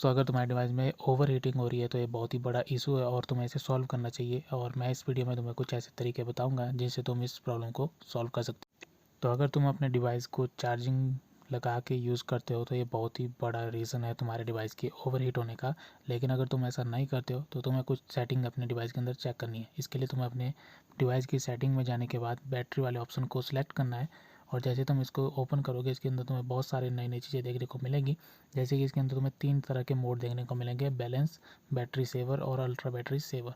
तो अगर तुम्हारे डिवाइस में ओवर हीटिंग हो रही है तो ये बहुत ही बड़ा इशू है और तुम्हें इसे सॉल्व करना चाहिए। और मैं इस वीडियो में तुम्हें कुछ ऐसे तरीके बताऊंगा जिनसे तुम इस प्रॉब्लम को सॉल्व कर सकते हो। तो अगर तुम अपने डिवाइस को चार्जिंग लगा के यूज़ करते हो तो ये बहुत ही बड़ा रीज़न है तुम्हारे डिवाइस के ओवर हीट होने का। लेकिन अगर तुम ऐसा नहीं करते हो तो तुम्हें कुछ सेटिंग अपने डिवाइस के अंदर चेक करनी है। इसके लिए तुम्हें अपने डिवाइस की सेटिंग में जाने के बाद बैटरी वाले ऑप्शन को सिलेक्ट करना है। और जैसे तुम इसको ओपन करोगे इसके अंदर तुम्हें बहुत सारी नई नई चीज़ें देखने को मिलेंगी। जैसे कि इसके अंदर तुम्हें 3 तरह के मोड देखने को मिलेंगे, बैलेंस, बैटरी सेवर और अल्ट्रा बैटरी सेवर।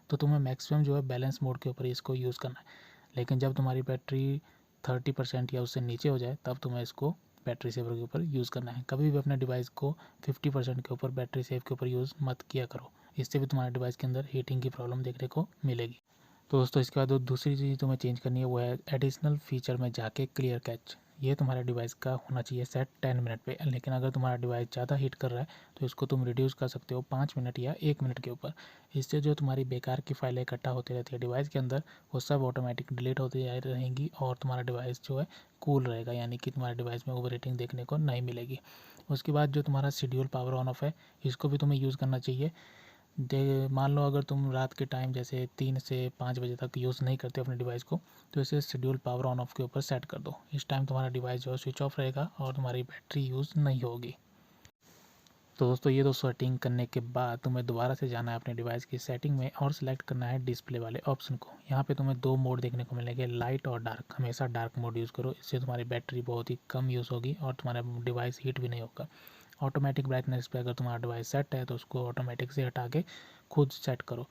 तो तुम्हें मैक्सिमम जो है बैलेंस मोड के ऊपर इसको यूज़ करना है। लेकिन जब तुम्हारी बैटरी 30% या उससे नीचे हो जाए तब तुम्हें इसको बैटरी सेवर के ऊपर यूज़ करना है। कभी भी अपने डिवाइस को 50% के ऊपर बैटरी सेव के ऊपर यूज़ मत किया करो। इससे भी तुम्हारे डिवाइस के अंदर हीटिंग की प्रॉब्लम देखने को मिलेगी। तो दोस्तों इसके बाद दूसरी चीज़ तुम्हें चेंज करनी है वो है एडिशनल फीचर में जाके क्लियर कैच। ये तुम्हारे डिवाइस का होना चाहिए सेट 10 मिनट पे। लेकिन अगर तुम्हारा डिवाइस ज़्यादा हीट कर रहा है तो इसको तुम रिड्यूस कर सकते हो 5 मिनट या 1 मिनट के ऊपर। इससे जो तुम्हारी बेकार की फाइलें इकट्ठा होती रहती है डिवाइस के अंदर वो सब ऑटोमेटिक डिलीट होती जा रहेंगी और तुम्हारा डिवाइस जो है कूल रहेगा, यानी कि तुम्हारे डिवाइस में ओवर हीटिंग देखने को नहीं मिलेगी। उसके बाद जो तुम्हारा शेड्यूल पावर ऑन ऑफ है इसको भी तुम्हें यूज़ करना चाहिए। मान लो अगर तुम रात के टाइम जैसे 3 से 5 बजे तक यूज़ नहीं करते अपने डिवाइस को तो इसे शेड्यूल पावर ऑन ऑफ के ऊपर सेट कर दो। इस टाइम तुम्हारा डिवाइस जो है स्विच ऑफ रहेगा और तुम्हारी बैटरी यूज़ नहीं होगी। तो दोस्तों ये सेटिंग करने के बाद तुम्हें दोबारा से जाना है अपने डिवाइस की सेटिंग में और सिलेक्ट करना है डिस्प्ले वाले ऑप्शन को। यहाँ पे तुम्हें 2 मोड देखने को मिलेंगे, लाइट और डार्क। हमेशा डार्क मोड यूज़ करो, इससे तुम्हारी बैटरी बहुत ही कम यूज़ होगी और तुम्हारा डिवाइस हीट भी नहीं होगा। ऑटोमेटिक ब्राइटनेस पे अगर तुम्हारा डिवाइस सेट है तो उसको ऑटोमेटिक से हटा के खुद सेट करो।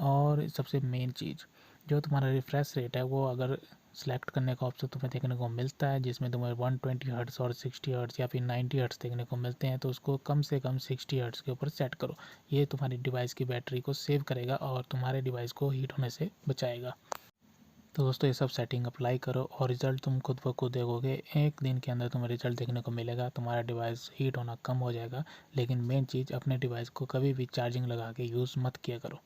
और सबसे मेन चीज़ जो तुम्हारा रिफ्रेश रेट है वो अगर सेलेक्ट करने का ऑप्शन तुम्हें देखने को मिलता है जिसमें तुम्हें 120 हर्ट्ज़ और 60 हर्ट्ज़ या फिर 90 हर्ट्ज़ देखने को मिलते हैं तो उसको कम से कम 60 हर्ट्ज़ के ऊपर सेट करो। ये तुम्हारी डिवाइस की बैटरी को सेव करेगा और तुम्हारे डिवाइस को हीट होने से बचाएगा। तो दोस्तों ये सब सेटिंग अप्लाई करो और रिज़ल्ट तुम खुद ब खुद देखोगे। 1 दिन के अंदर तुम्हें रिज़ल्ट देखने को मिलेगा, तुम्हारा डिवाइस हीट होना कम हो जाएगा। लेकिन मेन चीज़ अपने डिवाइस को कभी भी चार्जिंग लगा के यूज़ मत किया करो।